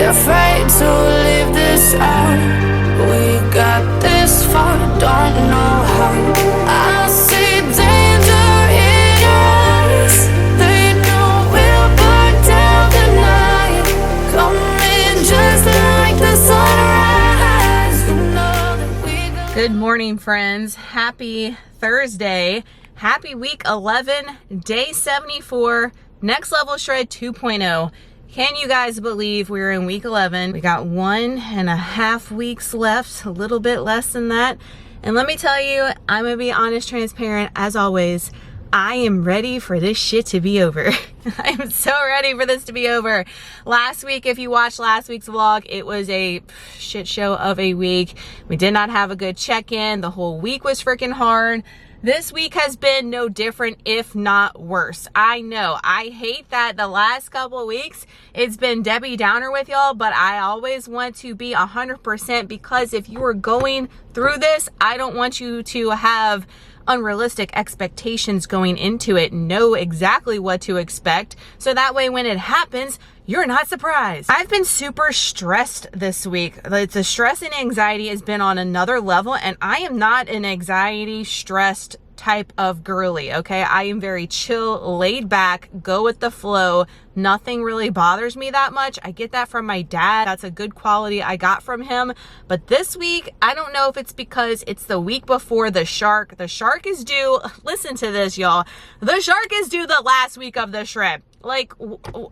afraid to leave this out. We got this far, don't know how. I see danger in your eyes. They know we'll burn down the night. Coming just like the sunrise. You know that we gon' Good morning, friends. Happy Thursday. Happy week 11, day 74, Next Level Shred 2.0. Can you guys believe we're in week 11? We got 1.5 weeks left, a little bit less than that. And let me tell you, I'm gonna be honest, transparent, as always. I am ready for this shit to be over. I am so ready for this to be over. Last week, if you watched last week's vlog, it was a shit show of a week. We did not have a good check-in. The whole week was freaking hard. This week has been no different, if not worse. I know, I hate that the last couple of weeks, it's been Debbie Downer with y'all, but I always want to be 100% because if you are going through this, I don't want you to have unrealistic expectations going into it. Know exactly what to expect, so that way when it happens, you're not surprised. I've been super stressed this week. The stress and anxiety has been on another level, and I am not an anxiety stressed type of girly, okay? I am very chill, laid back, go with the flow. Nothing really bothers me that much. I get that from my dad. That's a good quality I got from him. But this week, I don't know if it's because it's the week before the shark. The shark is due, listen to this, y'all. The shark is due the last week of the shred. Like,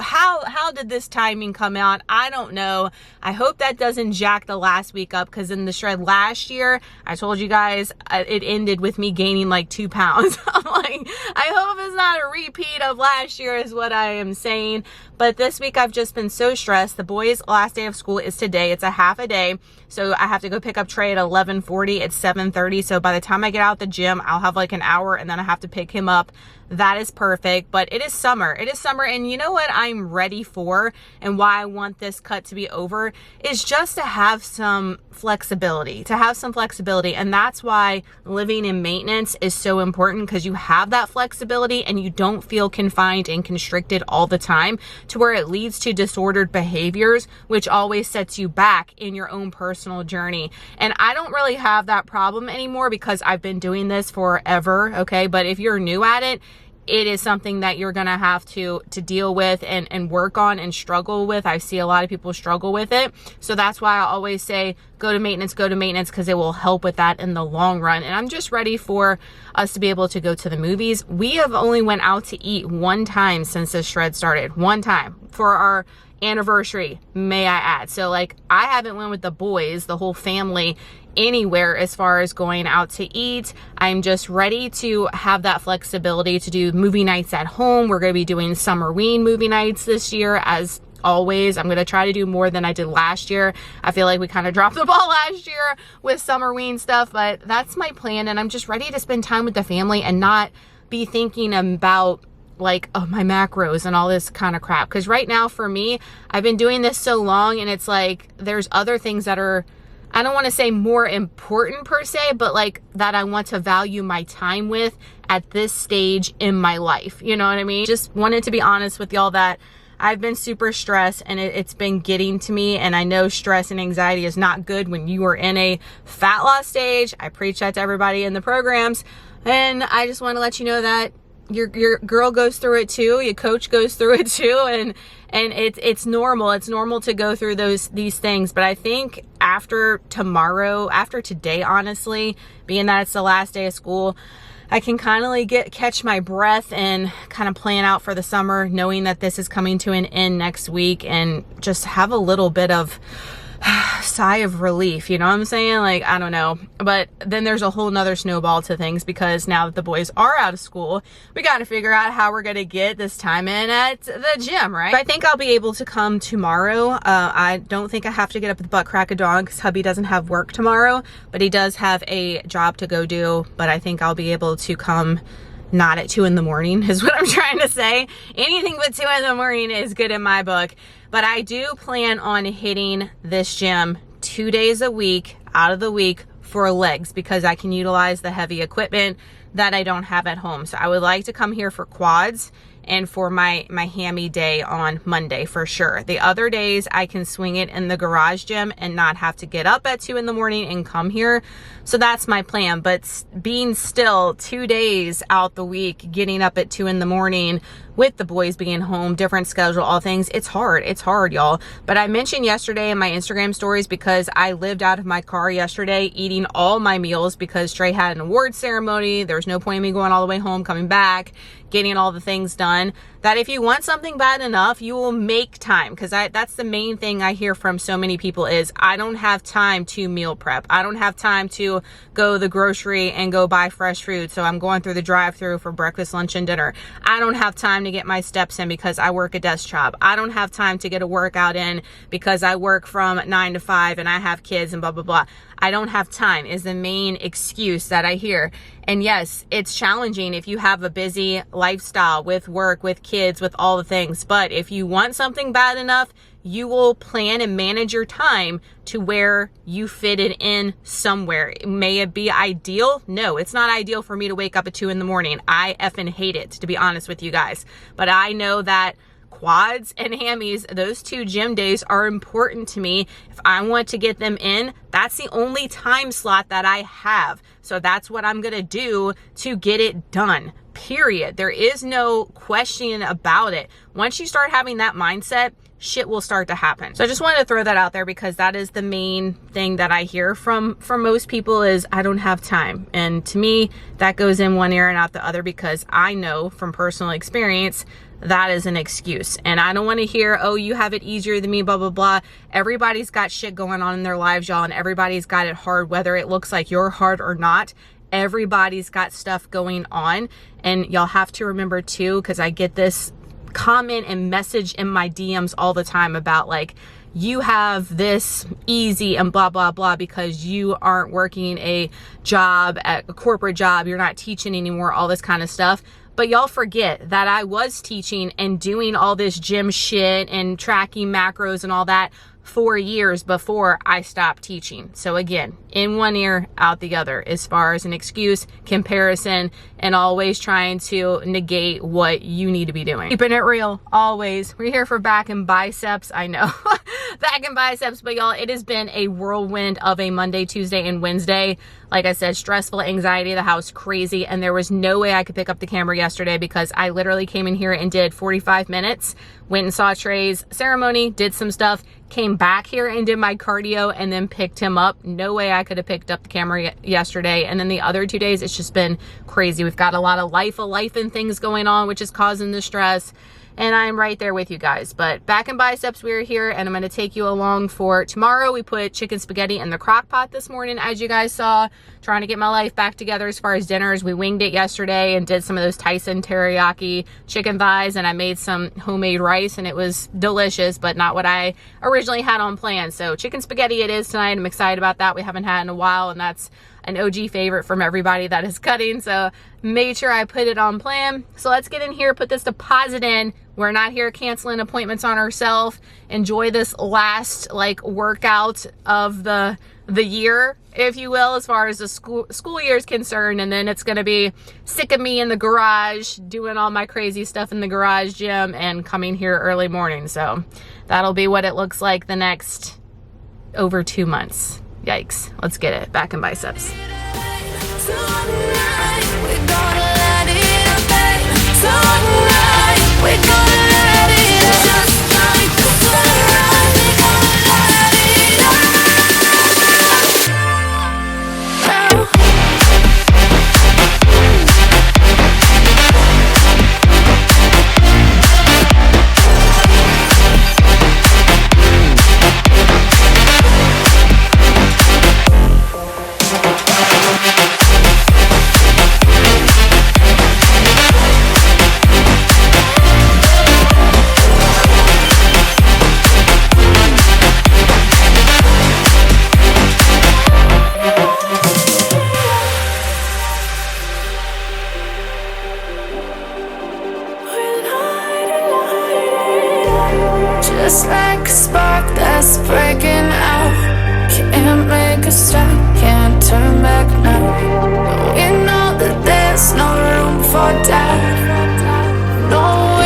how did this timing come out? I don't know. I hope that doesn't jack the last week up, because in the shred last year, I told you guys it ended with me gaining like 2 pounds. I'm like, I hope it's not a repeat of last year is what I am saying. But this week I've just been so stressed. The boys' last day of school is today. It's a half a day. So I have to go pick up Trey at 11:40. It's 7:30. So by the time I get out the gym, I'll have like an hour and then I have to pick him up. That is perfect. But it is summer. It is summer. And you know what I'm ready for and why I want this cut to be over is just to have some flexibility, And that's why living in maintenance is so important, because you have that flexibility and you don't feel confined and constricted all the time to where it leads to disordered behaviors, which always sets you back in your own personal journey. And I don't really have that problem anymore because I've been doing this forever, okay? But if you're new at it, it is something that you're gonna have to deal with and work on and struggle with. I see a lot of people struggle with it. So that's why I always say, go to maintenance, because it will help with that in the long run. And I'm just ready for us to be able to go to the movies. We have only went out to eat one time since this shred started. One time for our anniversary, may I add. So like, I haven't went with the boys, the whole family, anywhere as far as going out to eat. I'm just ready to have that flexibility to do movie nights at home. We're going to be doing Summerween movie nights this year, as always. I'm going to try to do more than I did last year. I feel like we kind of dropped the ball last year with Summerween stuff, but that's my plan. And I'm just ready to spend time with the family and not be thinking about like, oh, my macros and all this kind of crap. Because right now for me, I've been doing this so long, and it's like there's other things that are, I don't want to say more important per se, but like that I want to value my time with at this stage in my life. You know what I mean? Just wanted to be honest with y'all that I've been super stressed and it's been getting to me. And I know stress and anxiety is not good when you are in a fat loss stage. I preach that to everybody in the programs. And I just want to let you know that your girl goes through it too. Your coach goes through it too. And it's normal. It's normal to go through these things. But I think after today, honestly, being that it's the last day of school, I can kind of like catch my breath and kind of plan out for the summer, knowing that this is coming to an end next week, and just have a little bit of sigh of relief, you know what I'm saying? Like, I don't know. But then there's a whole nother snowball to things, because now that the boys are out of school, we got to figure out how we're going to get this time in at the gym, right? I think I'll be able to come tomorrow. I don't think I have to get up at the butt crack of dawn, because hubby doesn't have work tomorrow, but he does have a job to go do. But I think I'll be able to come not at 2 in the morning is what I'm trying to say. Anything but 2 in the morning is good in my book. But I do plan on hitting this gym 2 days a week out of the week for legs, because I can utilize the heavy equipment that I don't have at home. So I would like to come here for quads and for my hammy day on Monday for sure. The other days I can swing it in the garage gym and not have to get up at 2 in the morning and come here. So that's my plan. But being still 2 days out the week, getting up at 2 in the morning with the boys being home, different schedule, all things, it's hard, y'all. But I mentioned yesterday in my Instagram stories, because I lived out of my car yesterday eating all my meals because Trey had an award ceremony. There was no point in me going all the way home, coming back, getting all the things done, that if you want something bad enough, you will make time. Because that's the main thing I hear from so many people is, I don't have time to meal prep. I don't have time to go to the grocery and go buy fresh food. So I'm going through the drive-thru for breakfast, lunch, and dinner. I don't have time to get my steps in because I work a desk job. I don't have time to get a workout in because I work from 9 to 5 and I have kids and blah, blah, blah. I don't have time is the main excuse that I hear. And yes, it's challenging if you have a busy lifestyle with work, with kids, with all the things. But if you want something bad enough, you will plan and manage your time to where you fit it in somewhere. May it be ideal? No, it's not ideal for me to wake up at 2 in the morning. I effing hate it, to be honest with you guys. But I know that quads and hammies, those 2 gym days are important to me. If I want to get them in, that's the only time slot that I have. So that's what I'm going to do to get it done. Period. There is no question about it. Once you start having that mindset, shit will start to happen. So I just wanted to throw that out there because that is the main thing that I hear from most people is, I don't have time. And to me, that goes in one ear and out the other, because I know from personal experience that is an excuse. And I don't want to hear, oh, you have it easier than me, blah, blah, blah. Everybody's got shit going on in their lives, y'all, and everybody's got it hard, whether it looks like you're hard or not. Everybody's got stuff going on. And y'all have to remember too, because I get this comment and message in my DMs all the time about like, you have this easy and blah, blah, blah, because you aren't working a job, at a corporate job, you're not teaching anymore, all this kind of stuff. But y'all forget that I was teaching and doing all this gym shit and tracking macros and all that for years before I stopped teaching. So again, in one ear, out the other, as far as an excuse, comparison, and always trying to negate what you need to be doing. Keeping it real, always. We're here for back and biceps, I know. Back and biceps, but y'all, it has been a whirlwind of a Monday, Tuesday, and Wednesday. Like I said, stressful, anxiety of the house, crazy, and there was no way I could pick up the camera yesterday because I literally came in here and did 45 minutes, went and saw Trey's ceremony, did some stuff, came back here and did my cardio, and then picked him up. No way I could have picked up the camera yesterday. And then the other 2 days, it's just been crazy. We've got a lot of life and things going on, which is causing the stress. And I'm right there with you guys. But back and biceps, we're here, and I'm going to take you along for tomorrow. We put chicken spaghetti in the crock pot this morning, as you guys saw, trying to get my life back together as far as dinners. We winged it yesterday and did some of those Tyson teriyaki chicken thighs, and I made some homemade rice, and it was delicious, but not what I originally had on plan. So chicken spaghetti it is tonight. I'm excited about that. We haven't had in a while, and that's an OG favorite from everybody that is cutting. So made sure I put it on plan. So let's get in here, put this deposit in. We're not here canceling appointments on ourselves. Enjoy this last like workout of the year, if you will, as far as the school year is concerned. And then it's going to be sick of me in the garage, doing all my crazy stuff in the garage gym and coming here early morning. So that'll be what it looks like the next over 2 months. Yikes. Let's get it. Back in biceps. Just like a spark that's breaking out. Can't make a stop, can't turn back now. We know that there's no room for doubt. No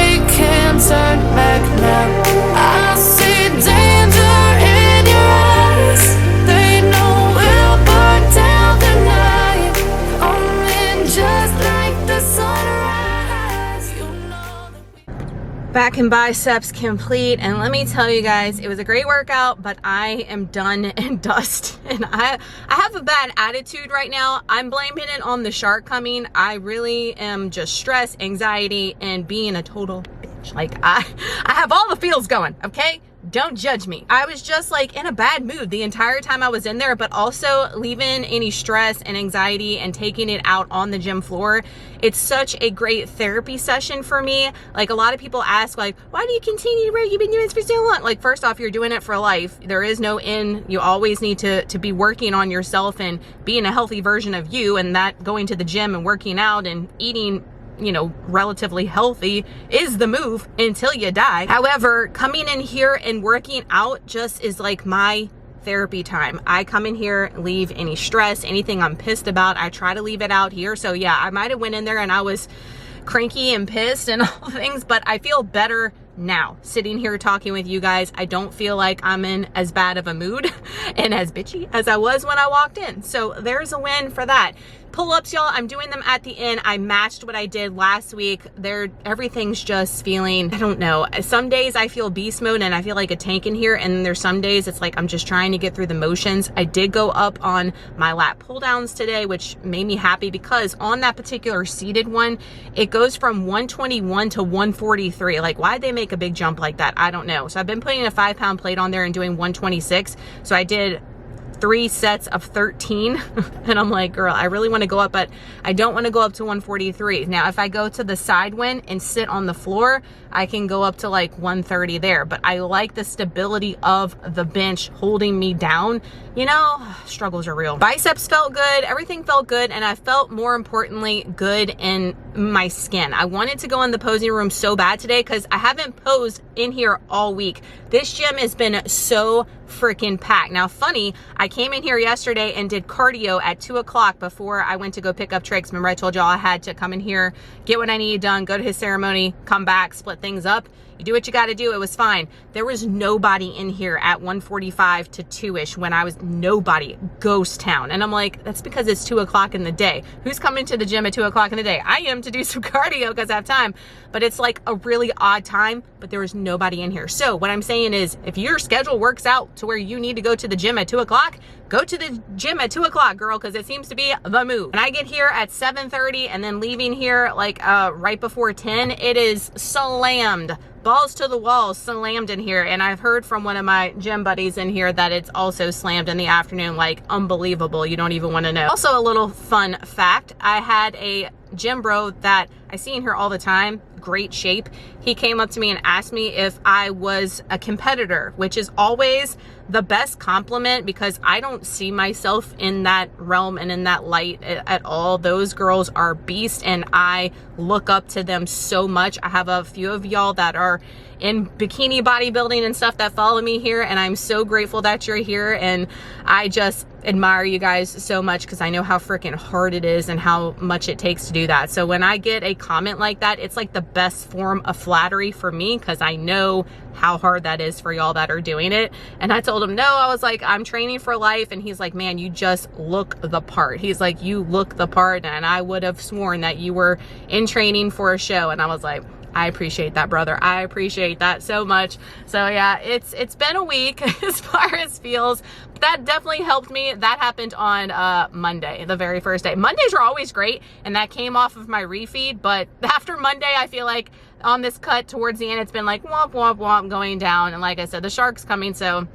back and biceps complete, and let me tell you guys, it was a great workout, but I am done and dust, and I have a bad attitude right now. I'm blaming it on the shark coming. I really am just stress, anxiety, and being a total bitch. Like I have all the feels going, okay? Don't judge me. I was just like in a bad mood the entire time I was in there, but also leaving any stress and anxiety and taking it out on the gym floor. It's such a great therapy session for me. Like, a lot of people ask, like, why do you continue to work? You've been doing this for so long. Like, first off, you're doing it for life. There is no end. You always need to be working on yourself and being a healthy version of you, and that going to the gym and working out and eating, you know, relatively healthy is the move until you die. However, coming in here and working out just is like my therapy time. I come in here, leave any stress, anything I'm pissed about, I try to leave it out here. So yeah, I might have went in there and I was cranky and pissed and all things, but I feel better now sitting here talking with you guys. I don't feel like I'm in as bad of a mood and as bitchy as I was when I walked in. So there's a win for that. Pull-ups, y'all, I'm doing them at the end. I matched what I did last week. Everything's just feeling, I don't know. Some days I feel beast mode and I feel like a tank in here, and there's some days it's like I'm just trying to get through the motions. I did go up on my lat pull downs today, which made me happy because on that particular seated one, it goes from 121 to 143. Like, why'd they make a big jump like that? I don't know. So I've been putting a 5-pound plate on there and doing 126. So I did 3 sets of 13 and I'm like, girl, I really want to go up, but I don't want to go up to 143. Now, if I go to the side wind and sit on the floor, I can go up to like 130 there, but I like the stability of the bench holding me down. You know, struggles are real. Biceps felt good, everything felt good, and I felt, more importantly, good in my skin. I wanted to go in the posing room so bad today because I haven't posed in here all week. This gym has been so freaking packed. Now, funny, I came in here yesterday and did cardio at 2 o'clock before I went to go pick up Tricks. Remember I told y'all I had to come in here, get what I needed done, go to his ceremony, come back, split things up. You do what you got to do. It was fine. There was nobody in here at 1:45 to 2-ish when I was nobody. Ghost town. And I'm like, that's because it's 2 o'clock in the day. Who's coming to the gym at 2 o'clock in the day? I am, to do some cardio because I have time. But it's like a really odd time, but there was nobody in here. So what I'm saying is, if your schedule works out to where you need to go to the gym at 2 o'clock, go to the gym at 2 o'clock, girl, because it seems to be the move. And I get here at 7:30 and then leaving here like right before 10, it is slammed. Balls to the wall, slammed in here. And I've heard from one of my gym buddies in here that it's also slammed in the afternoon, like unbelievable. You don't even want to know. Also, a little fun fact, I had a gym bro that I see in here all the time, great shape. He came up to me and asked me if I was a competitor, which is always the best compliment because I don't see myself in that realm and in that light at all. Those girls are beasts and I look up to them so much. I have a few of y'all that are in bikini bodybuilding and stuff that follow me here, and I'm so grateful that you're here, and I just admire you guys so much because I know how freaking hard it is and how much it takes to do that. So when I get a comment like that, it's like the best form of flattery for me because I know how hard that is for y'all that are doing it. And I told him, no, I was like, I'm training for life. And he's like, man, you just look the part. He's like, you look the part, and I would have sworn that you were in training for a show. And I was like, I appreciate that, brother. I appreciate that so much. So yeah, it's been a week as far as feels. But that definitely helped me. That happened on Monday, the very first day. Mondays are always great, and that came off of my refeed. But after Monday, I feel like on this cut towards the end, it's been like womp, womp, womp going down. And like I said, the shark's coming, so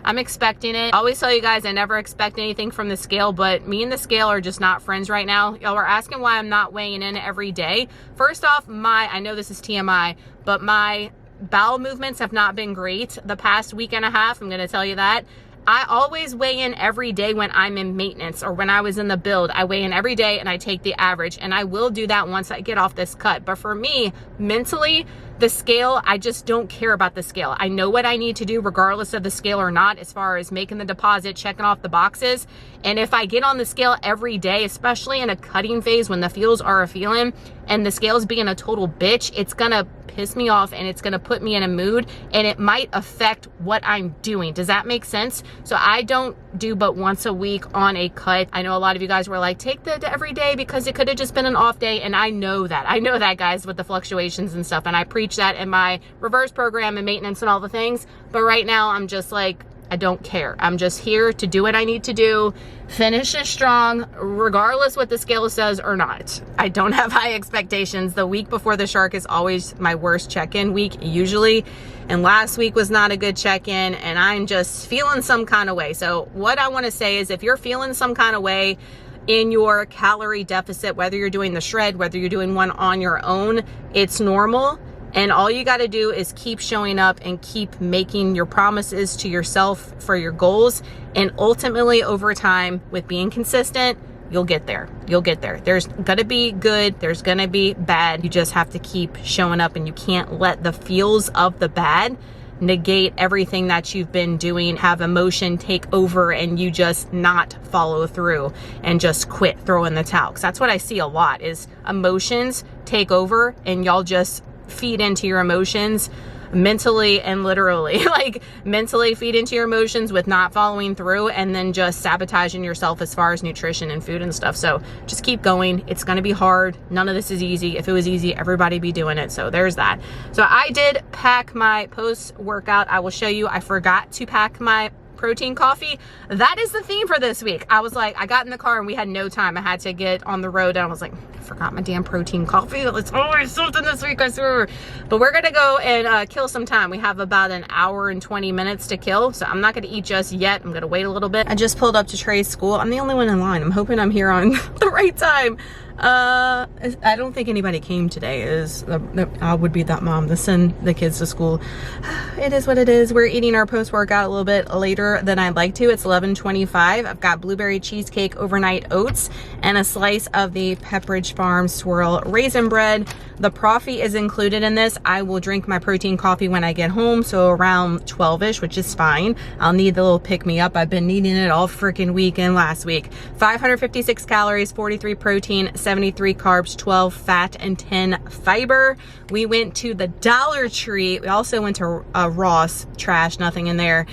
I'm expecting it. I always tell you guys I never expect anything from the scale, but me and the scale are just not friends right now. Y'all are asking why I'm not weighing in every day. First off, I know this is TMI, but my bowel movements have not been great the past week and a half. I'm gonna tell you that. I always weigh in every day when I'm in maintenance or when I was in the build. I weigh in every day and I take the average, and I will do that once I get off this cut. But for me, mentally, the scale, I just don't care about the scale. I know what I need to do regardless of the scale or not, as far as making the deposit, checking off the boxes. And if I get on the scale every day, especially in a cutting phase when the feels are a feeling and the scale's being a total bitch, it's gonna piss me off and it's gonna put me in a mood, and it might affect what I'm doing. Does that make sense? So I don't do but once a week on a cut. I know a lot of you guys were like, take the every day because it could have just been an off day. And I know that guys, with the fluctuations and stuff. And I preach that in my reverse program and maintenance and all the things. But right now I'm just like, I don't care. I'm just here to do what I need to do, finish it strong, regardless what the scale says or not. I don't have high expectations. The week before the shark is always my worst check-in week, usually. And last week was not a good check-in, and I'm just feeling some kind of way. So what I want to say is, if you're feeling some kind of way in your calorie deficit, whether you're doing the shred, whether you're doing one on your own, it's normal. And all you got to do is keep showing up and keep making your promises to yourself for your goals. And ultimately, over time, with being consistent, you'll get there. You'll get there. There's going to be good. There's going to be bad. You just have to keep showing up, and you can't let the feels of the bad negate everything that you've been doing, have emotion take over, and you just not follow through and just quit, throw in the towel. 'Cause that's what I see a lot, is emotions take over and y'all just feed into your emotions mentally and literally. Like, mentally feed into your emotions with not following through, and then just sabotaging yourself as far as nutrition and food and stuff. So just keep going. It's going to be hard. None of this is easy. If it was easy, everybody be doing it. So there's that. So I did pack my post workout. I will show you. I forgot to pack my protein coffee. That is the theme for this week. I was like, I got in the car and we had no time. I had to get on the road, and I was like, I forgot my damn protein coffee. It's always something this week, I swear. But we're gonna go and kill some time. We have about an hour and 20 minutes to kill, so I'm not gonna eat just yet. I'm gonna wait a little bit. I just pulled up to Trey's school. I'm the only one in line. I'm hoping I'm here on the right time. I don't think anybody came today. I would be that mom to send the kids to school. It is what it is. We're eating our post-workout a little bit later than I'd like to. It's 11:25. I've got blueberry cheesecake overnight oats and a slice of the Pepperidge Farm swirl raisin bread. The Profi is included in this. I will drink my protein coffee when I get home, so around 12ish, which is fine. I'll need the little pick-me-up. I've been needing it all freaking week and last week. 556 calories, 43 protein, 73 carbs, 12 fat, and 10 fiber. We went to the Dollar Tree. We also went to Ross. Trash, nothing in there.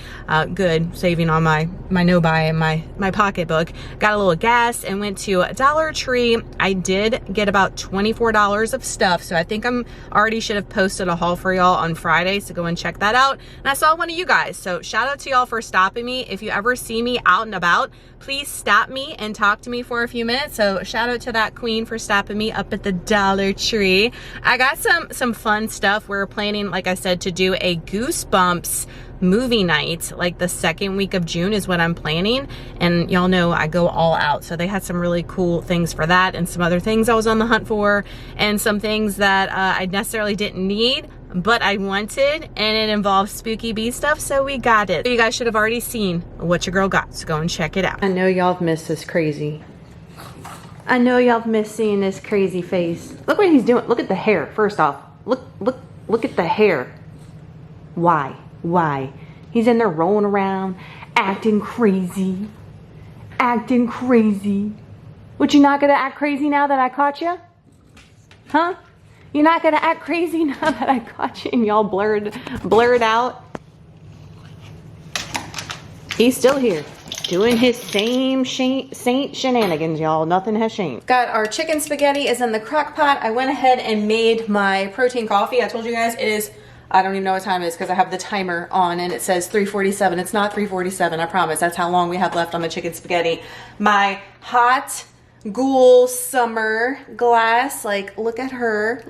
Good, saving on my no-buy and my pocketbook. Got a little gas and went to Dollar Tree. I did get about $24 of stuff, so I think I'm already should have posted a haul for y'all on Friday, so go and check that out. And I saw one of you guys, so shout out to y'all for stopping me. If you ever see me out and about, please stop me and talk to me for a few minutes. So shout out to that queen for stopping me up at the Dollar Tree. I got some fun stuff. We're planning, like I said, to do a Goosebumps movie night, like the second week of June is what I'm planning, and y'all know I go all out. So they had some really cool things for that, and some other things I was on the hunt for, and some things that I necessarily didn't need but I wanted, and it involves spooky bee stuff, so we got it. You guys should have already seen what your girl got, so go and check it out. I know y'all have missed this crazy. I know y'all have missed seeing this crazy face. Look what he's doing. Look at the hair. First off, look at the hair. Why? He's in there rolling around, acting crazy. What, you not gonna act crazy now that I caught you? Huh? You're not gonna act crazy now that I caught you and y'all blurred out? He's still here, doing his same saint shenanigans, y'all. Nothing has changed. Got our chicken spaghetti is in the crock pot. I went ahead and made my protein coffee. I told you guys it is, I don't even know what time it is because I have the timer on and it says 3:47. It's not 3:47, I promise. That's how long we have left on the chicken spaghetti. My hot Ghoul summer glass, like look at her.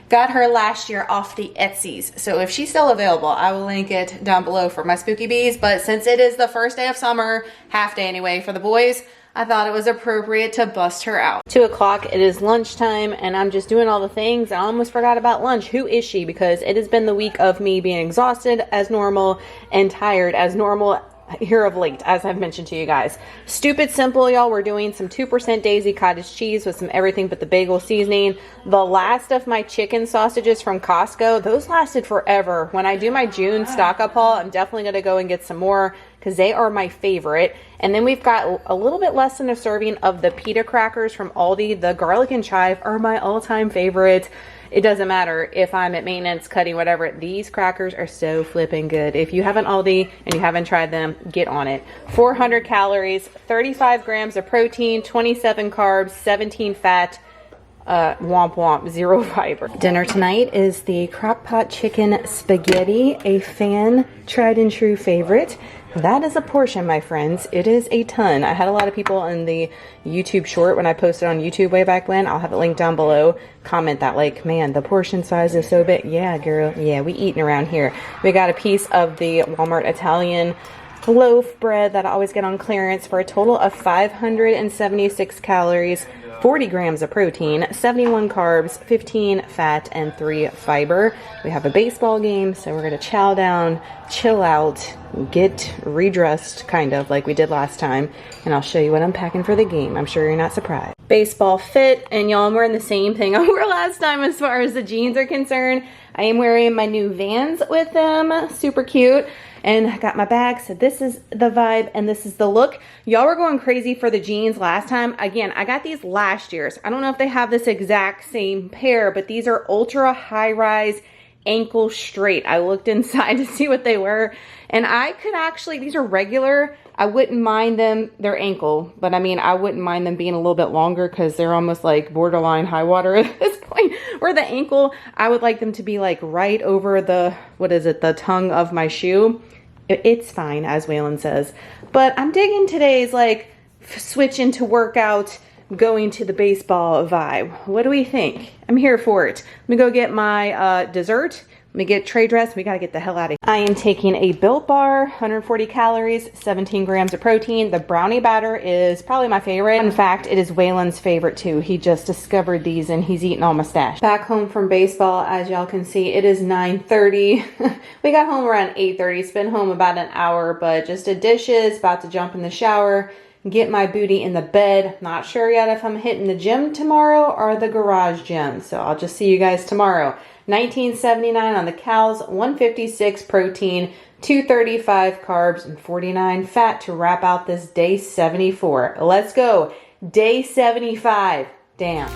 Got her last year off the Etsy's. So if she's still available, I will link it down below for my spooky bees. But since it is the first day of summer, half day anyway for the boys, I thought it was appropriate to bust her out. 2 o'clock, it is lunchtime, and I'm just doing all the things. I almost forgot about lunch. Who is she? Because it has been the week of me being exhausted as normal and tired as normal here of late, as I've mentioned to you guys. Stupid simple, y'all. We're doing some 2% Daisy cottage cheese with some everything but the bagel seasoning. The last of my chicken sausages from Costco, those lasted forever. When I do my June stock up haul, I'm definitely going to go and get some more because they are my favorite. And then we've got a little bit less than a serving of the pita crackers from Aldi. The garlic and chive are my all-time favorite. it doesn't matter if I'm at maintenance, cutting, whatever. These crackers are so flipping good. If you have an Aldi and you haven't tried them, get on it. 400 calories, 35 grams of protein, 27 carbs, 17 fat, womp womp, 0 fiber. Dinner tonight is the Crockpot chicken spaghetti, a fan tried and true favorite. That is a portion, my friends. It is a ton. I had a lot of people in the YouTube short when I posted on YouTube way back when. I'll have it linked down below. Comment that like, man, the portion size is so big. Yeah, girl. Yeah, we eating around here. We got a piece of the Walmart Italian loaf bread that I always get on clearance for a total of 576 calories, 40 grams of protein, 71 carbs, 15 fat, and 3 fiber. We have a baseball game, so we're going to chow down, chill out, get redressed, kind of like we did last time, and I'll show you what I'm packing for the game. I'm sure you're not surprised. Baseball fit, and y'all, I'm wearing the same thing I wore last time as far as the jeans are concerned. I am wearing my new Vans with them, super cute. And I got my bag, so this is the vibe and this is the look. Y'all were going crazy for the jeans last time. Again, I got these last year's. I don't know if they have this exact same pair, but these are ultra high rise ankle straight. I looked inside to see what they were, and I could actually, these are regular. I wouldn't mind them, they're ankle, but I mean, I wouldn't mind them being a little bit longer because they're almost like borderline high water at this point. Where the ankle, I would like them to be like right over the, what is it, the tongue of my shoe. It's fine, as Waylon says. But I'm digging today's like switch into workout, going to the baseball vibe. What do we think? I'm here for it. Let me go get my dessert. Let me get tray dressed. We got to get the hell out of here. I am taking a Built Bar, 140 calories, 17 grams of protein. The brownie batter is probably my favorite. In fact, it is Waylon's favorite too. He just discovered these and he's eating all my stash. Back home from baseball, as y'all can see, it is 9:30. We got home around 8:30. It's been home about an hour, but just did dishes, about to jump in the shower, get my booty in the bed. Not sure yet if I'm hitting the gym tomorrow or the garage gym. So I'll just see you guys tomorrow. $19.79 on the cows, 156 protein, 235 carbs, and 49 fat to wrap out this day 74. Let's go. Day 75. Damn.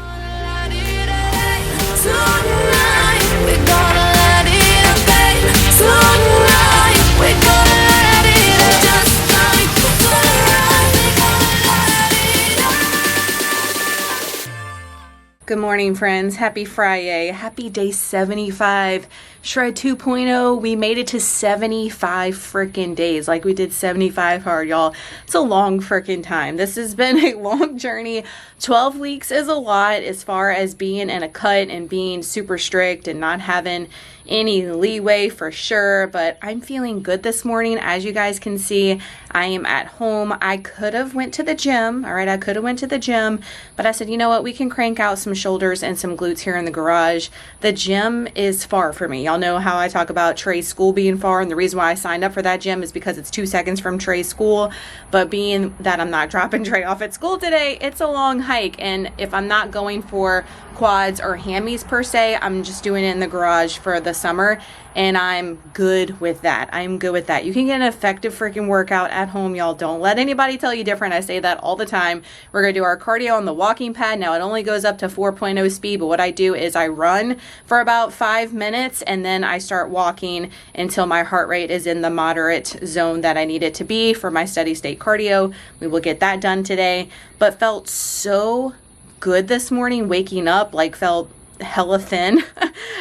Good morning, friends. Happy Friday. Happy day 75. Shred 2.0. We made it to 75 freaking days. Like we did 75 hard, y'all. It's a long freaking time. This has been a long journey. 12 weeks is a lot as far as being in a cut and being super strict and not having any leeway for sure, but I'm feeling good this morning. As you guys can see, I am at home. I could have went to the gym. All right, I could have went to the gym, but I said, you know what? We can crank out some shoulders and some glutes here in the garage. The gym is far for me. Y'all know how I talk about Trey's school being far, and the reason why I signed up for that gym is because it's 2 seconds from Trey's school, but being that I'm not dropping Trey off at school today, it's a long hike, and if I'm not going for quads or hammies per se, I'm just doing it in the garage for the summer, and I'm good with that. I'm good with that. You can get an effective freaking workout at home, y'all. Don't let anybody tell you different. I say that all the time. We're gonna do our cardio on the walking pad. Now it only goes up to 4.0 speed, but what I do is I run for about 5 minutes and then I start walking until my heart rate is in the moderate zone that I need it to be for my steady state cardio. We will get that done today, but felt so good this morning, waking up, like felt hella thin,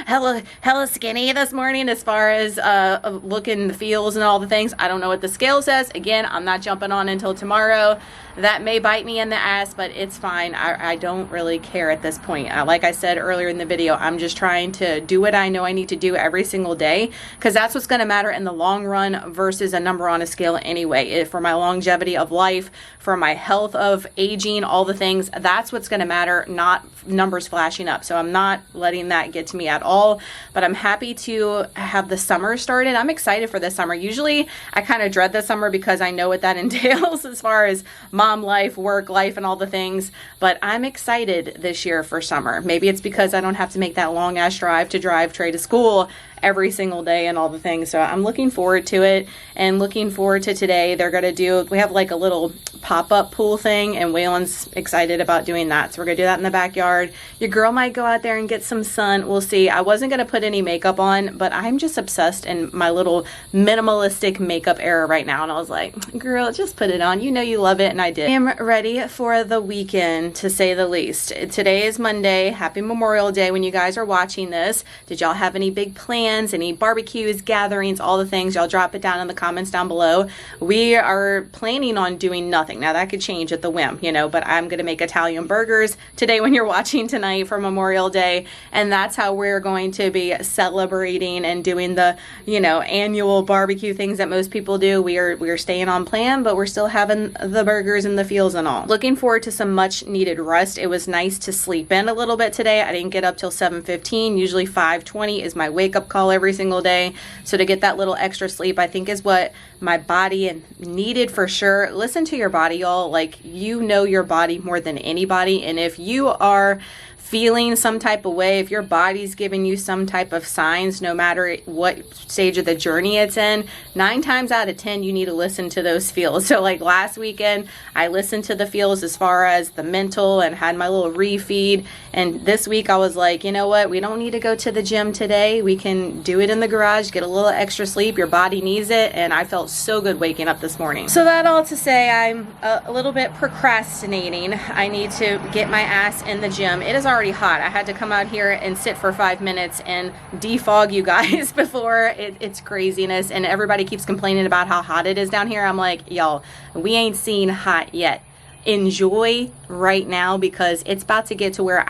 hella skinny this morning as far as looking the feels and all the things. I don't know what the scale says. Again, I'm not jumping on until tomorrow. That may bite me in the ass, but it's fine. I don't really care at this point. Like I said earlier in the video, I'm just trying to do what I know I need to do every single day, because that's what's going to matter in the long run versus a number on a scale anyway. For my longevity of life, for my health of aging, all the things, that's what's going to matter, not numbers flashing up. So I'm not letting that get to me at all, but I'm happy to have the summer started. I'm excited for this summer. Usually I kind of dread the summer because I know what that entails as far as mom life, work life, and all the things, but I'm excited this year for summer. Maybe it's because I don't have to make that long ass drive to drive Trey to school every single day and all the things. So I'm looking forward to it and looking forward to today. They're going to do, we have like a little pop-up pool thing, and Waylon's excited about doing that. So we're going to do that in the backyard. Your girl might go out there and get some sun. We'll see. I wasn't going to put any makeup on, but I'm just obsessed in my little minimalistic makeup era right now. And I was like, girl, just put it on. You know you love it. And I did. I am ready for the weekend, to say the least. Today is Monday. Happy Memorial Day when you guys are watching this. Did y'all have any big plans, any barbecues, gatherings, all the things? Y'all drop it down in the comments down below. We are planning on doing nothing. Now that could change at the whim, you know, but I'm going to make Italian burgers today when you're watching tonight for Memorial Day. And that's how we're going to be celebrating and doing the, you know, annual barbecue things that most people do. We're staying on plan, but we're still having the burgers and the feels and all. Looking forward to some much needed rest. It was nice to sleep in a little bit today. I didn't get up till 7:15. Usually 5:20 is my wake up call every single day. So to get that little extra sleep, I think is what my body needed for sure. Listen to your body, y'all. Like, you know your body more than anybody. And if you are feeling some type of way, if your body's giving you some type of signs, no matter what stage of the journey it's in, 9 times out of 10 you need to listen to those feels. So like last weekend I listened to the feels as far as the mental and had my little refeed, and this week I was like, you know what, we don't need to go to the gym today. We can do it in the garage, get a little extra sleep. Your body needs it. And I felt so good waking up this morning. So that all to say, I'm a little bit procrastinating. I need to get my ass in the gym. It is already hot. I had to come out here and sit for 5 minutes and defog you guys before it's craziness, and everybody keeps complaining about how hot it is down here. I'm like, y'all, we ain't seen hot yet. Enjoy right now, because it's about to get to where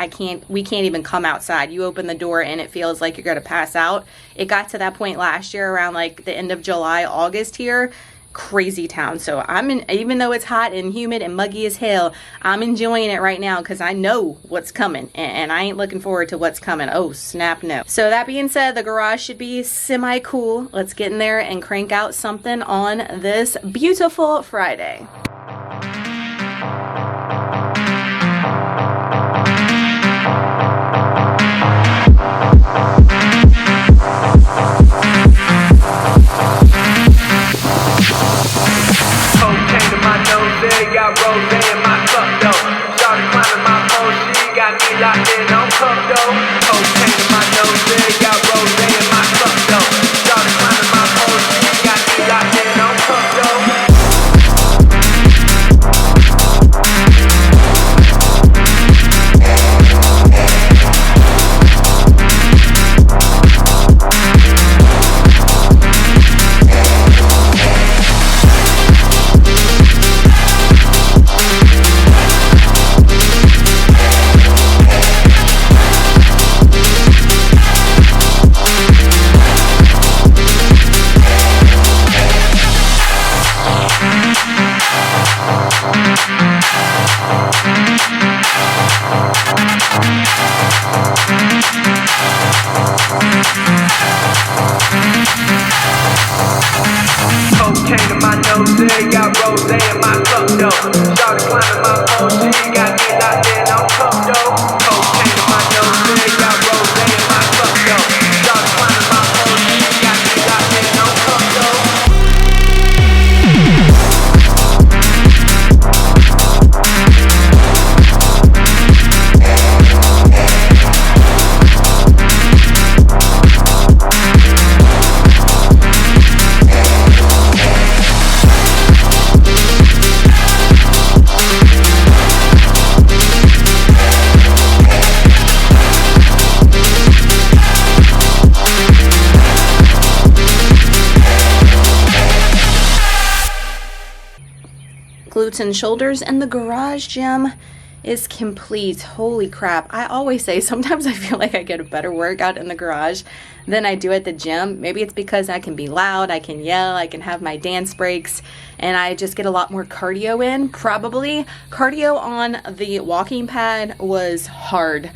we can't even come outside. You open the door and it feels like you're gonna pass out. It got to that point last year around like the end of July, August here. Crazy town. So even though it's hot and humid and muggy as hell, I'm enjoying it right now because I know what's coming, and I ain't looking forward to what's coming. Oh snap, no. So that being said, the garage should be semi cool. Let's get in there and crank out something on this beautiful Friday. Got rose in my cup though. Started climbing my pole, she got me locked in on cup though. Cocaine in my nose, got rose in my cup though. Started climbing my pole, she got me locked in on cup though. Cocaine in my nose, got rose in my cup though. Started climbing my pole, she got me locked in on cup though. Cocaine in my nose, got rose in my cup though. Started climbing my pole, she got me locked in on cup though. Glutes and shoulders, and the garage gym is complete. Holy crap. I always say sometimes I feel like I get a better workout in the garage than I do at the gym. Maybe it's because I can be loud, I can yell, I can have my dance breaks, and I just get a lot more cardio in. Probably cardio on the walking pad was hard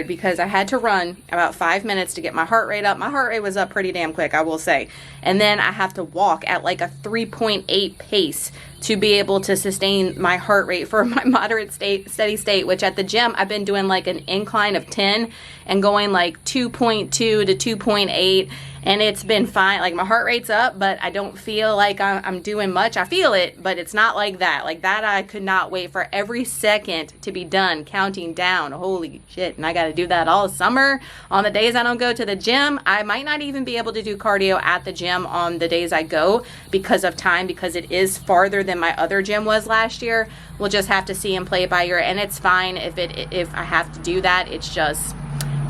because I had to run about 5 minutes to get my heart rate up. My heart rate was up pretty damn quick, I will say. And then I have to walk at like a 3.8 pace to be able to sustain my heart rate for my moderate steady state, which at the gym I've been doing like an incline of 10 and going like 2.2 to 2.8, and it's been fine. Like my heart rate's up, but I don't feel like I'm doing much. I feel it, but it's not like that. Like that, I could not wait for every second to be done counting down. Holy shit. And I got to do that all summer. On the days I don't go to the gym, I might not even be able to do cardio at the gym on the days I go because of time, because it is farther than my other gym was last year. We'll just have to see and play it by ear, and it's fine if I have to do that. It's just,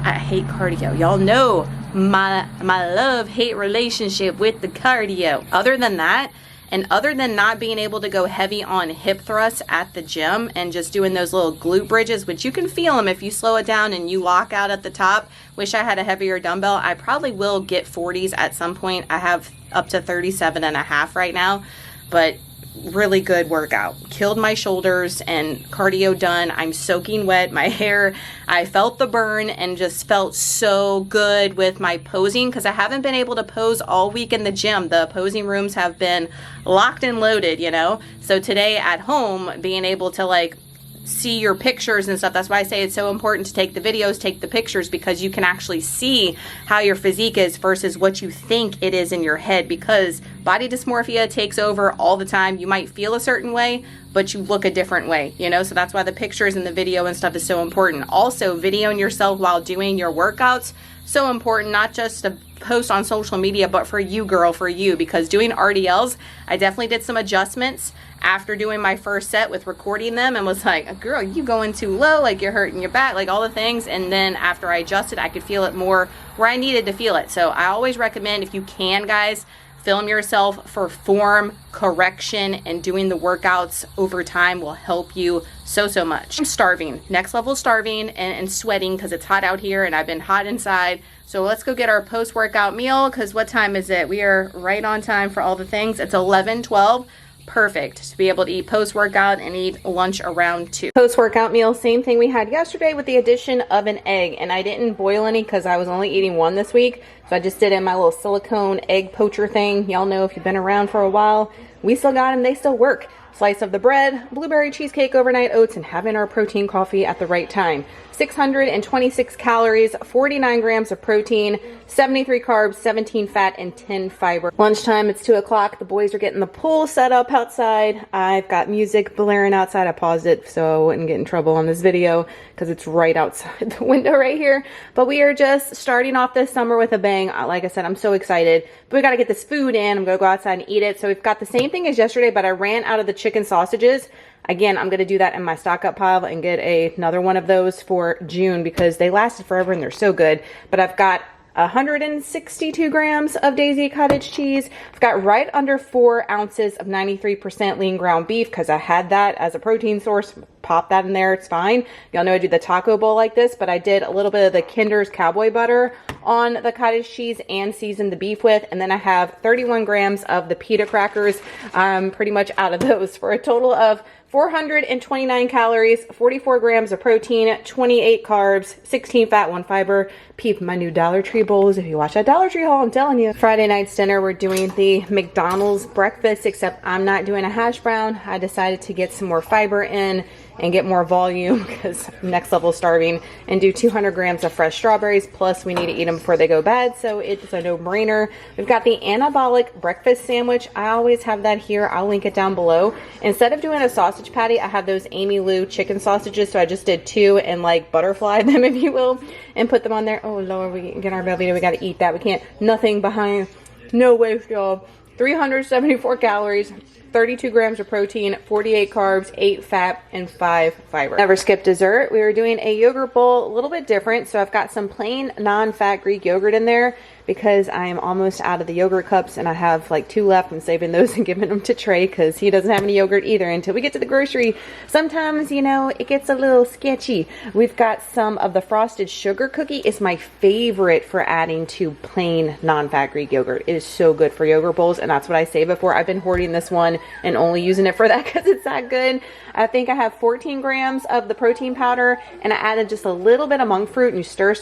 I hate cardio. Y'all know my love-hate relationship with the cardio. Other than that, and other than not being able to go heavy on hip thrusts at the gym and just doing those little glute bridges, which you can feel them if you slow it down and you lock out at the top. Wish I had a heavier dumbbell. I probably will get 40s at some point. I have up to 37.5 right now, but really good workout. Killed my shoulders and cardio done. I'm soaking wet. My hair, I felt the burn and just felt so good with my posing, because I haven't been able to pose all week in the gym. The posing rooms have been locked and loaded, you know. So today at home, being able to like see your pictures and stuff. That's why I say it's so important to take the videos, take the pictures, because you can actually see how your physique is versus what you think it is in your head, because body dysmorphia takes over all the time. You might feel a certain way, but you look a different way, you know? So that's why the pictures and the video and stuff is so important. Also, videoing yourself while doing your workouts, so important, not just to post on social media, but for you, girl, for you, because doing RDLs, I definitely did some adjustments after doing my first set with recording them and was like, girl, you going too low, like you're hurting your back, like all the things. And then after I adjusted, I could feel it more where I needed to feel it. So I always recommend, if you can, guys, film yourself for form correction, and doing the workouts over time will help you so much. I'm starving, next level starving and sweating because it's hot out here and I've been hot inside. So let's go get our post-workout meal, because what time is it? We are right on time for all the things. It's 11:12. Perfect to be able to eat post-workout and eat lunch around 2. Post-workout meal, same thing we had yesterday with the addition of an egg. And I didn't boil any because I was only eating one this week. So I just did in my little silicone egg poacher thing. Y'all know if you've been around for a while, we still got them, they still work. Slice of the bread, blueberry cheesecake, overnight oats, and having our protein coffee at the right time. 626 calories, 49 grams of protein, 73 carbs, 17 fat, and 10 fiber. Lunchtime, it's 2 o'clock. The boys are getting the pool set up outside. I've got music blaring outside. I paused it so I wouldn't get in trouble on this video because it's right outside the window right here. But we are just starting off this summer with a bang. Like I said, I'm so excited. But we got to get this food in. I'm going to go outside and eat it. So we've got the same thing as yesterday, but I ran out of the chicken sausages. Again, I'm going to do that in my stock up pile and get another one of those for June because they lasted forever and they're so good. But I've got 162 grams of Daisy cottage cheese. I've got right under 4 ounces of 93% lean ground beef because I had that as a protein source. Pop that in there, it's fine. Y'all know I do the taco bowl like this, but I did a little bit of the Kinder's cowboy butter on the cottage cheese and seasoned the beef with. And then I have 31 grams of the pita crackers. I'm pretty much out of those for a total of 429 calories, 44 grams of protein, 28 carbs, 16 fat, 1 fiber. Peep my new Dollar Tree bowls. If you watch that Dollar Tree haul, I'm telling you. Friday night's dinner, we're doing the McDonald's breakfast, except I'm not doing a hash brown. I decided to get some more fiber in and get more volume because next level starving, and do 200 grams of fresh strawberries. Plus we need to eat them before they go bad, so it's a no-brainer. We've got the Anabolic breakfast sandwich. I always have that here. I'll link it down below. Instead of doing a sausage patty, I have those Amy Lou chicken sausages, so I just did 2 and like butterfly them, if you will, and put them on there. Oh Lord, we get our Velveeta, we gotta eat that. We can't, nothing behind, no waste, y'all. 374 calories, 32 grams of protein, 48 carbs, 8 fat, and 5 fiber. Never skip dessert. We were doing a yogurt bowl, a little bit different. So I've got some plain non-fat Greek yogurt in there because I am almost out of the yogurt cups and I have like 2 left. I'm saving those and giving them to Trey because he doesn't have any yogurt either until we get to the grocery. Sometimes, you know, it gets a little sketchy. We've got some of the frosted sugar cookie. It's my favorite for adding to plain non-fat Greek yogurt. It is so good for yogurt bowls, and that's what I save it for. I've been hoarding this one and only using it for that because it's that good. I think I have 14 grams of the protein powder, and I added just a little bit of monk fruit, and you stir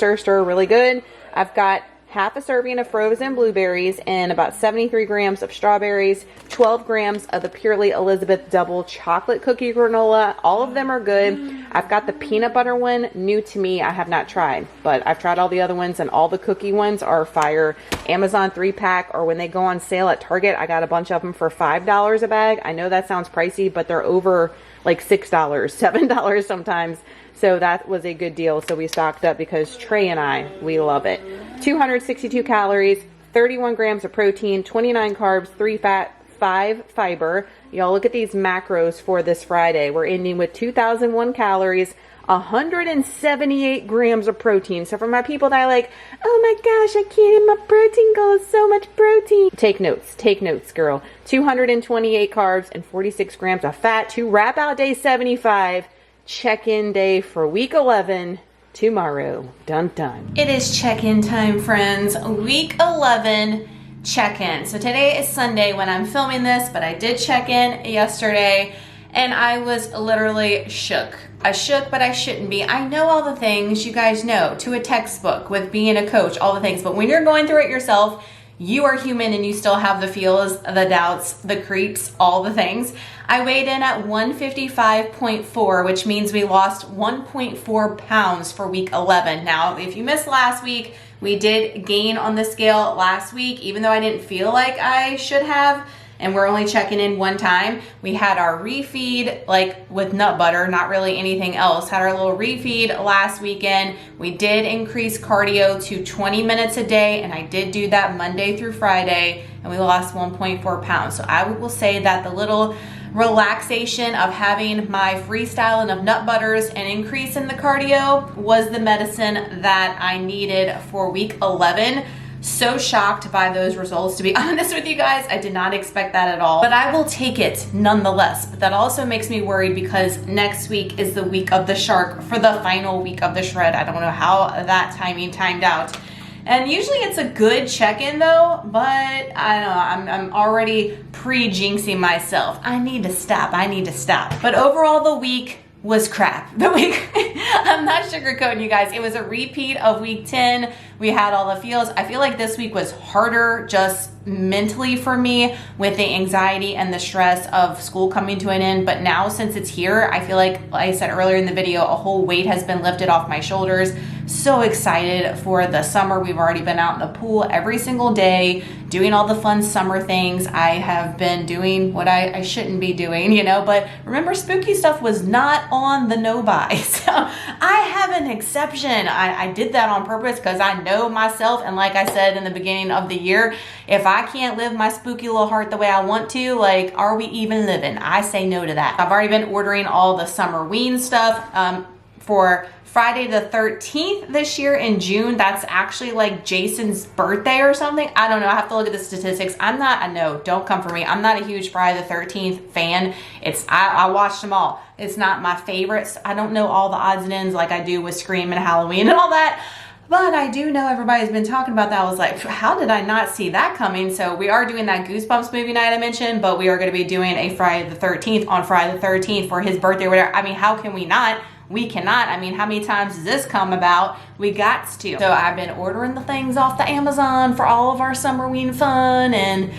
really good. I've got half a serving of frozen blueberries and about 73 grams of strawberries, 12 grams of the Purely Elizabeth double chocolate cookie granola. All of them are good. I've got the peanut butter one, new to me. I have not tried, but I've tried all the other ones, and all the cookie ones are fire. Amazon 3-pack, or when they go on sale at Target, I got a bunch of them for $5 a bag. I know that sounds pricey, but they're over like $6, $7 sometimes. So that was a good deal. So we stocked up because Trey and I, we love it. 262 calories, 31 grams of protein, 29 carbs, 3 fat, 5 fiber. Y'all look at these macros for this Friday. We're ending with 2001 calories, 178 grams of protein. So for my people that are like, oh my gosh, I can't hit my protein goal, so much protein. Take notes, girl. 228 carbs and 46 grams of fat to wrap out day 75. Check-in day for week 11 tomorrow. Dun dun. It is check-in time, friends. Week 11 check-in. So today is Sunday when I'm filming this, but I did check in yesterday and I was literally shook. I shook, but I shouldn't be. I know all the things you guys know to a textbook with being a coach, all the things, but when you're going through it yourself, you are human and you still have the feels, the doubts, the creeps, all the things. I weighed in at 155.4, which means we lost 1.4 pounds for week 11. Now, if you missed last week, we did gain on the scale last week, even though I didn't feel like I should have. And we're only checking in one time. We had our refeed, like with nut butter, not really anything else. Had our little refeed last weekend. We did increase cardio to 20 minutes a day, and I did do that Monday through Friday, and we lost 1.4 pounds. So I will say that the little relaxation of having my freestyling of nut butters and increase in the cardio was the medicine that I needed for week 11. So shocked by those results, to be honest with you guys. I did not expect that at all, but I will take it nonetheless. But that also makes me worried because next week is the week of the shark for the final week of the shred. I don't know how that timing timed out. And usually it's a good check-in though, but I don't know, I'm already pre-jinxing myself. I need to stop. But overall the week was crap. The week, I'm not sugarcoating you guys. It was a repeat of week 10. We had all the feels. I feel like this week was harder just mentally for me with the anxiety and the stress of school coming to an end. But now since it's here, I feel like I said earlier in the video, a whole weight has been lifted off my shoulders. So excited for the summer. We've already been out in the pool every single day, doing all the fun summer things. I have been doing what I shouldn't be doing, you know, but remember, spooky stuff was not on the no-buy. So I have an exception. I did that on purpose because I know myself. And like I said in the beginning of the year, if I can't live my spooky little heart the way I want to, like, are we even living? I say no to that. I've already been ordering all the summer-ween stuff for Friday the 13th this year in June. That's actually like Jason's birthday or something. I don't know. I have to look at the statistics. Don't come for me. I'm not a huge Friday the 13th fan. I watched them all. It's not my favorites. I don't know all the odds and ends like I do with Scream and Halloween and all that. But I do know everybody's been talking about that. I was like, how did I not see that coming? So we are doing that Goosebumps movie night I mentioned, but we are going to be doing a Friday the 13th on Friday the 13th for his birthday or whatever. I mean, how can we not? We cannot. I mean, how many times does this come about? We got to. So I've been ordering the things off the Amazon for all of our summerween fun, and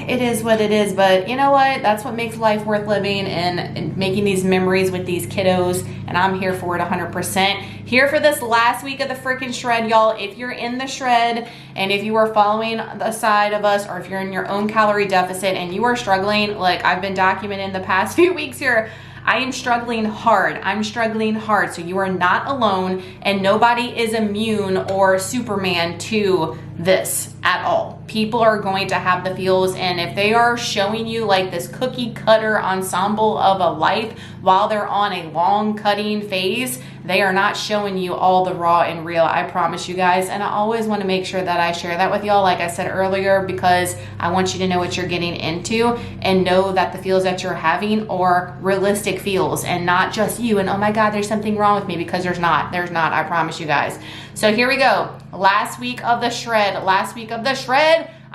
it is what it is. But you know what? That's what makes life worth living, and making these memories with these kiddos. And I'm here for it 100%. Here for this last week of the freaking shred, y'all. If you're in the shred and if you are following the side of us, or if you're in your own calorie deficit and you are struggling, like I've been documenting the past few weeks here, I am struggling hard. I'm struggling hard. So you are not alone, and nobody is immune or Superman to this at all. People are going to have the feels, and if they are showing you like this cookie cutter ensemble of a life while they're on a long cutting phase, they are not showing you all the raw and real. I promise you guys. And I always want to make sure that I share that with y'all, like I said earlier, because I want you to know what you're getting into and know that the feels that you're having are realistic feels and not just you and, oh my God, there's something wrong with me, because there's not, I promise you guys. So here we go. Last week of the shred.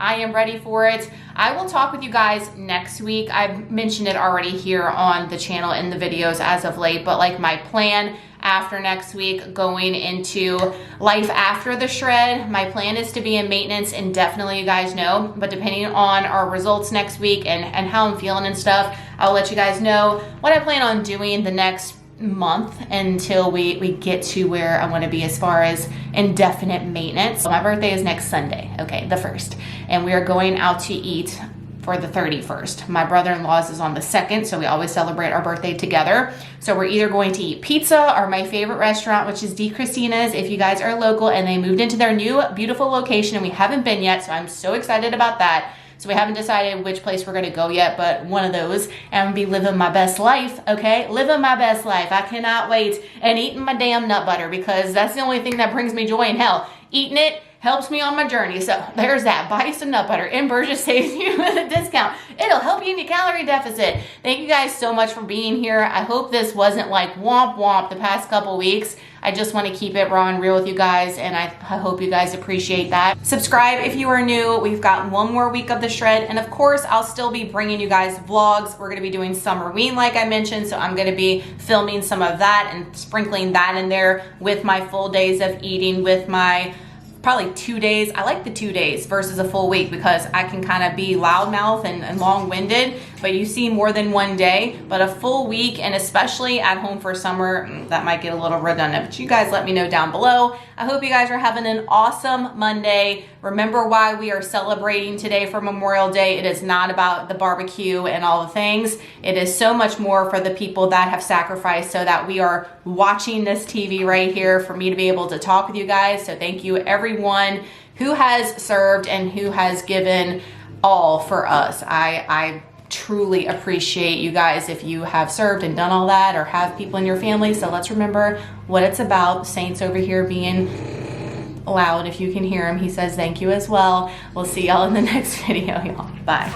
I am ready for it. I will talk with you guys next week. I've mentioned it already here on the channel in the videos as of late, but like my plan after next week, going into life after the shred, my plan is to be in maintenance indefinitely, you guys know, but depending on our results next week and how I'm feeling and stuff, I'll let you guys know what I plan on doing the next month until we get to where I want to be as far as indefinite maintenance. So my birthday is next Sunday, okay, the 1st, and we are going out to eat for the 31st. My brother-in-law's is on the 2nd, so we always celebrate our birthday together. So we're either going to eat pizza or my favorite restaurant, which is D. Christina's, if you guys are local, and they moved into their new beautiful location and we haven't been yet, so I'm so excited about that. So we haven't decided which place we're gonna go yet, but one of those, and I'm gonna be living my best life, okay? Living my best life. I cannot wait, and eating my damn nut butter, because that's the only thing that brings me joy in hell. Eating it helps me on my journey. So there's that. Buy some nut butter, and Burgess saves you with a discount. It'll help you in your calorie deficit. Thank you guys so much for being here. I hope this wasn't like womp womp the past couple weeks. I just want to keep it raw and real with you guys, and I hope you guys appreciate that. Subscribe if you are new. We've got one more week of the shred, and of course, I'll still be bringing you guys vlogs. We're going to be doing Summerween, like I mentioned, so I'm going to be filming some of that and sprinkling that in there with my full days of eating, with my probably 2 days. I like the 2 days versus a full week because I can kind of be loudmouth and long-winded, but you see more than one day. But a full week, and especially at home for summer, that might get a little redundant, but you guys let me know down below. I hope you guys are having an awesome Monday. Remember why we are celebrating today for Memorial Day. It is not about the barbecue and all the things. It is so much more for the people that have sacrificed so that we are watching this TV right here for me to be able to talk with you guys. So thank you everyone who has served and who has given all for us. I truly appreciate you guys if you have served and done all that or have people in your family. So let's remember what it's about. Saints over here being loud. If you can hear him, he says thank you as well. We'll see y'all in the next video, y'all. Bye.